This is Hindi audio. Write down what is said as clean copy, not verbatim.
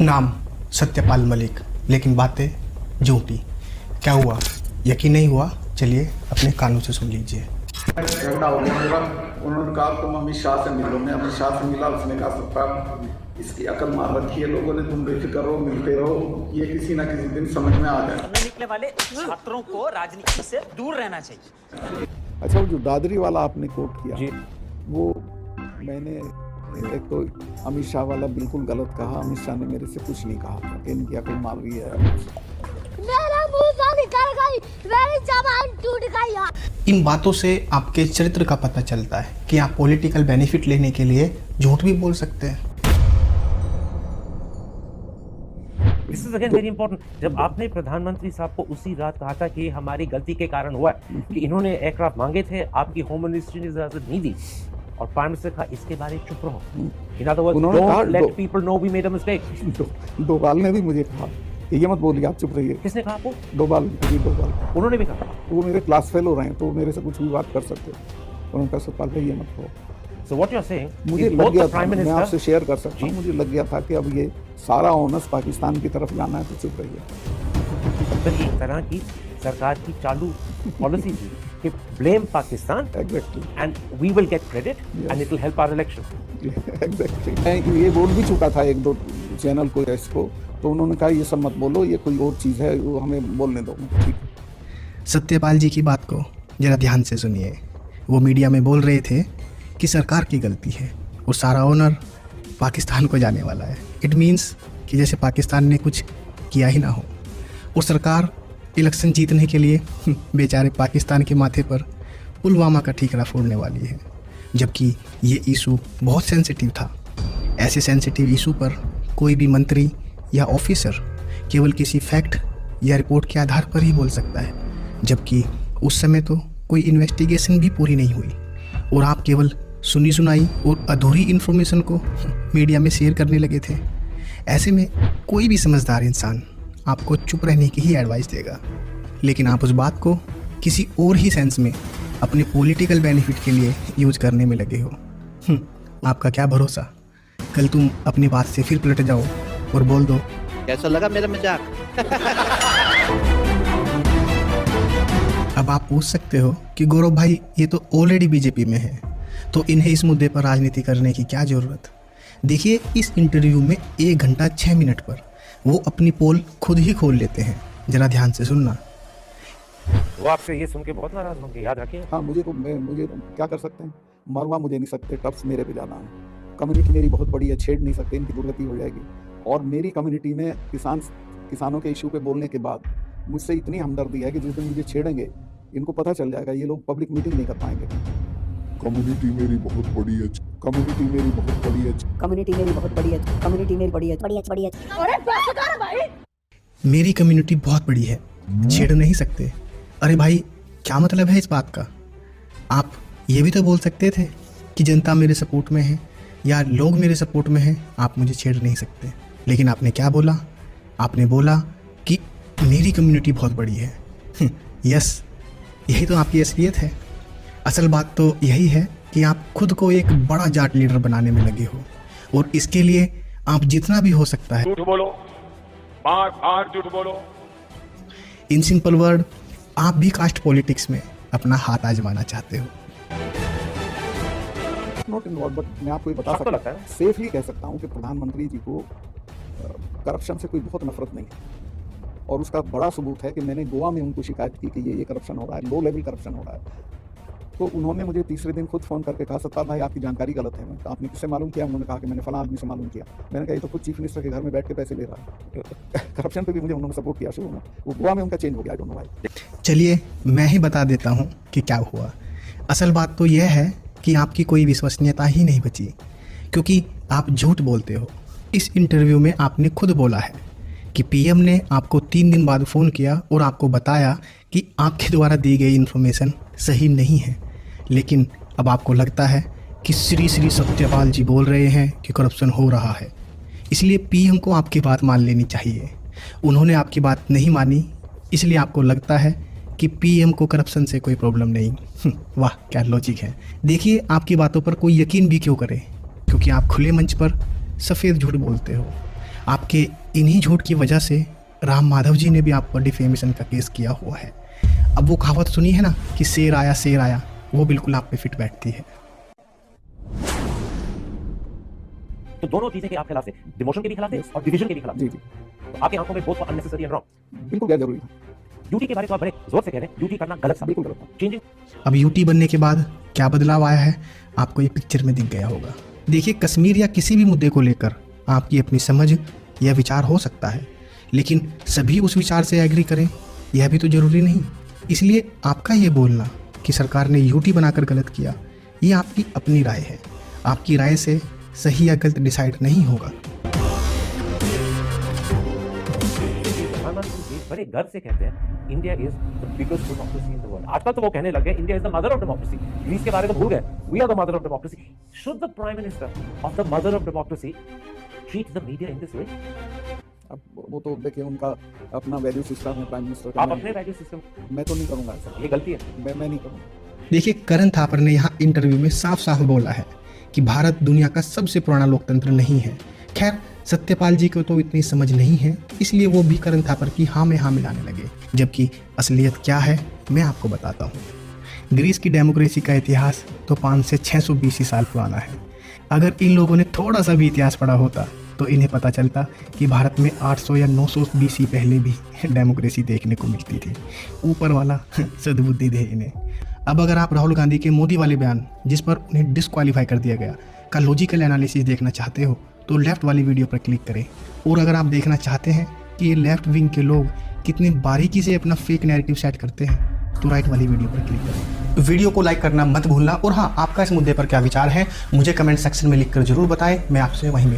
नाम सत्यपाल मलिक, लेकिन बातें झूठी। क्या हुआ, यकीन नहीं हुआ? चलिए अपने कानों से सुन लीजिए। झगड़ा हो गया मेरा। उन्होंने कहा तुम अमित शाह से मिलो। मैं अमित शाह से मिला। उसने कहा सत्ता इसकी अकल मार रखी है लोगों ने, तुम बेफिक्र रहो, मिलते रहो, ये किसी ना किसी दिन समझ में आ जाए। निकले वाले छात्रों को राजनीति से दूर रहना चाहिए। अच्छा, वो जो दादरी वाला आपने कोट किया जी, वो मैंने एक तो अमित शाह वाला बिल्कुल गलत कहा। अमित शाह ने मेरे से कुछ नहीं कहा था कि इनकी अकल मार रही है। मेरा मुंह से निकल गई, मेरी जबान टूट गई। इन बातों से आपके चरित्र का पता चलता है कि आप पॉलिटिकल बेनिफिट लेने के लिए झूठ भी बोल सकते हैं। This is again very important. जब आपने प्रधानमंत्री साहब को उसी रात कहा था कि हमारी गलती के कारण हुआ है कि इन्होंने एयरक्राफ्ट मांगे थे, आपकी होम मिनिस्ट्री ने इजाजत नहीं दी, और प्राइम मिनिस्टर कहा इसके बारे में चुप रहो। In other words, don't let people know we made a mistake. Doval ने भी मुझे कहा कि ये मत बोलिए, आप चुप रहिए। किसने कहा आपको? डोभाल, उन्होंने भी कहा। वो मेरे क्लास फेलो रहे हैं तो मेरे से कुछ भी बात कर सकते हैं। उन्होंने कहा सतपाल भाई ये मत कहो। So what you're saying, मुझे लग गया था, मैं आपसे शेयर कर सकता हूँ, मुझे लग गया था कि अब ये सारा ऑनर्स पाकिस्तान की तरफ जाना है, तो चुप रहिए। फिर एक तरह की सरकार की चालू पॉलिसी थी कि blame Pakistan and we will get credit and it will help our election. Exactly. मैं ये बोल भी चुका था एक दो चैनल को, इसको, तो उन्होंने कहा ये सब मत बोलो, ये कोई और चीज़ है, वो हमें बोलने दो। ठीक है। सत्यपाल जी की बात को जरा ध्यान से सुनिए। वो मीडिया में बोल रहे थे कि सरकार की गलती है और सारा ऑनर पाकिस्तान को जाने वाला है। इट मीन्स कि जैसे पाकिस्तान ने कुछ किया ही ना हो, और सरकार इलेक्शन जीतने के लिए बेचारे पाकिस्तान के माथे पर पुलवामा का ठीकरा फोड़ने वाली है, जबकि ये इशू बहुत सेंसिटिव था। ऐसे सेंसिटिव इशू पर कोई भी मंत्री या ऑफिसर केवल किसी फैक्ट या रिपोर्ट के आधार पर ही बोल सकता है, जबकि उस समय तो कोई इन्वेस्टिगेशन भी पूरी नहीं हुई और आप केवल सुनी सुनाई और अधूरी इन्फॉर्मेशन को मीडिया में शेयर करने लगे थे। ऐसे में कोई भी समझदार इंसान आपको चुप रहने की ही एडवाइस देगा, लेकिन आप उस बात को किसी और ही सेंस में अपने पॉलिटिकल बेनिफिट के लिए यूज करने में लगे हो। आपका क्या भरोसा, कल तुम अपनी बात से फिर पलट जाओ और बोल दो कैसा लगा मेरा मजाक। अब आप पूछ सकते हो कि गौरव भाई ये तो ऑलरेडी बीजेपी में है, तो इन्हें इस मुद्दे पर राजनीति करने की क्या ज़रूरत। देखिए, इस इंटरव्यू में 1 घंटा 6 मिनट पर वो अपनी पोल खुद ही खोल लेते हैं। जरा ध्यान से सुनना। वो आपसे ये सुन के बहुत नाराज होंगे, याद रखिए। हाँ, मुझे क्या कर सकते हैं, मरवा मुझे नहीं सकते, टप्स मेरे पे जाना है। कम्युनिटी मेरी बहुत बड़ी है, छेड़ नहीं सकते, इनकी दुर्गति हो जाएगी। और मेरी कम्युनिटी में किसानों के इशू पे बोलने के बाद मुझसे इतनी हमदर्दी है कि जिस दिन मुझे छेड़ेंगे इनको पता चल जाएगा, ये लोग पब्लिक मीटिंग नहीं कर पाएंगे। कम्युनिटी मेरी बहुत बड़ी है, कम्युनिटी मेरी बहुत बड़ी है, कम्युनिटी मेरी बहुत बड़ी है, कम्युनिटी मेरी बड़ी है, बड़ी है। अरे बस कर भाई। मेरी कम्युनिटी बहुत बड़ी है, छेड़ नहीं सकते। अरे भाई, क्या मतलब है इस बात का? आप ये भी तो बोल सकते थे कि जनता मेरे सपोर्ट में है या लोग मेरे सपोर्ट में हैं, आप मुझे छेड़ नहीं सकते। लेकिन आपने क्या बोला? आपने बोला कि मेरी कम्युनिटी बहुत बड़ी है। यस, यही तो आपकी असलियत है। असल बात तो यही है कि आप खुद को एक बड़ा जाट लीडर बनाने में लगे हो, और इसके लिए आप जितना भी हो सकता है झूठ बोलो, बार बार झूठ बोलो। इन सिंपल वर्ड, आप भी कास्ट पॉलिटिक्स में अपना हाथ आजमाना चाहते हो। नॉट इन्वॉल्व, बट मैं आपको ये बता सकता हूँ, सेफली कह सकता हूँ कि प्रधानमंत्री जी को करप्शन से कोई बहुत नफरत नहीं है। और उसका बड़ा सबूत है कि मैंने गोवा में उनको शिकायत की कि ये करप्शन हो रहा है, लो लेवल करप्शन हो रहा है। तो उन्होंने मुझे तीसरे दिन खुद फ़ोन करके कहा, सत्पाल भाई आपकी जानकारी गलत है। मैंने कहा आपने किससे मालूम किया? उन्होंने कहा कि मैंने फलां आदमी से मालूम किया। मैंने कहा ये तो खुद चीफ मिनिस्टर के घर में बैठ के पैसे ले रहा है। करप्शन पे भी मुझे उन्होंने सपोर्ट किया शुरू में। वो गोवा में उनका चेंज हो गया, आई डोंट नो व्हाई। चलिए मैं ही बता देता हूँ कि क्या हुआ। असल बात तो यह है कि आपकी कोई विश्वसनीयता ही नहीं बची, क्योंकि आप झूठ बोलते हो। इस इंटरव्यू में आपने खुद बोला है कि पीएम ने आपको 3 दिन बाद फ़ोन किया और आपको बताया कि आपके द्वारा दी गई इन्फॉर्मेशन सही नहीं है, लेकिन अब आपको लगता है कि श्री सत्यपाल जी बोल रहे हैं कि करप्शन हो रहा है, इसलिए पीएम को आपकी बात मान लेनी चाहिए। उन्होंने आपकी बात नहीं मानी, इसलिए आपको लगता है कि पीएम को करप्शन से कोई प्रॉब्लम नहीं। वाह, क्या लॉजिक है। देखिए, आपकी बातों पर कोई यकीन भी क्यों करे, क्योंकि आप खुले मंच पर सफ़ेद झूठ बोलते हो। आपके इन्हीं झूठ की वजह से राम माधव जी ने भी आप पर डिफेमेशन का केस किया हुआ है। अब वो कहावत सुनी है ना कि शेर आया, वो बिल्कुल आप पे फिट बैठती है। तो दोनों चीजें के आप खिलाफ थे, डिमोशन के भी खिलाफ थे और डिवीजन के भी खिलाफ थे। जी जी, तो आपकी आंखों में बोथ अननेसेसरी एंड रॉन्ग। बिल्कुल गैर जरूरी था, ड्यूटी के बारे में तो आप बड़े जोर से कह रहे हैं, ड्यूटी करना गलत था, बिल्कुल गलत था। चेंजिंग। अब यूटी बनने के बाद क्या बदलाव आया है आपको ये पिक्चर में दिख गया होगा। देखिए, कश्मीर या किसी भी मुद्दे को लेकर आपकी अपनी समझ या विचार हो सकता है, लेकिन सभी उस विचार से एग्री करें यह भी तो जरूरी नहीं। इसलिए आपका ये बोलना कि सरकार ने यूटी बनाकर गलत किया, ये आपकी अपनी राय है। आपकी राय से सही या गलत डिसाइड नहीं होगा। प्रधानमंत्री जी बड़े गर्व से कहते हैं India is the biggest democracy in the world. आजकल तो वो कहने लगे India is the mother of democracy. Greece के बारे में भूल गए, we are the mother of democracy. Should the prime minister of the mother of democracy treat the media in this way? अब वो तो देखिए उनका अपना वैल्यू सिस्टम है प्राइम मिनिस्टर का। आप अपने वैल्यू सिस्टम, मैं तो नहीं करूंगा ऐसा, ये गलती है। मैं नहीं करूंगा। देखिए, करण थापर ने यहाँ इंटरव्यू में साफ साफ बोला है कि भारत दुनिया का सबसे पुराना लोकतंत्र नहीं है। खैर, सत्यपाल जी को तो इतनी समझ नहीं है, इसलिए वो भी करण थापर की हाँ में हाँ मिलाने लगे। जबकि असलियत क्या है मैं आपको बताता हूँ। ग्रीस की डेमोक्रेसी का इतिहास तो 500 से 600 BC साल पुराना है। अगर इन लोगों ने थोड़ा सा भी इतिहास पढ़ा होता तो इन्हें पता चलता कि भारत में 800 या 900 BC पहले भी डेमोक्रेसी देखने को मिलती थी। ऊपर वाला सद्बुद्धि दे इन्हें। अब अगर आप राहुल गांधी के मोदी वाले बयान, जिस पर उन्हें डिस्क्वालीफाई कर दिया गया, का लॉजिकल एनालिसिस देखना चाहते हो तो लेफ्ट वाली वीडियो पर क्लिक करें। और अगर आप देखना चाहते हैं कि ये लेफ्ट विंग के लोग कितनी बारीकी से अपना फेक नैरेटिव सेट करते हैं तो राइट वाली वीडियो पर क्लिक करें। वीडियो को लाइक करना मत भूलना। और हाँ, आपका इस मुद्दे पर क्या विचार है मुझे कमेंट सेक्शन में लिखकर जरूर बताएं। मैं आपसे वहीं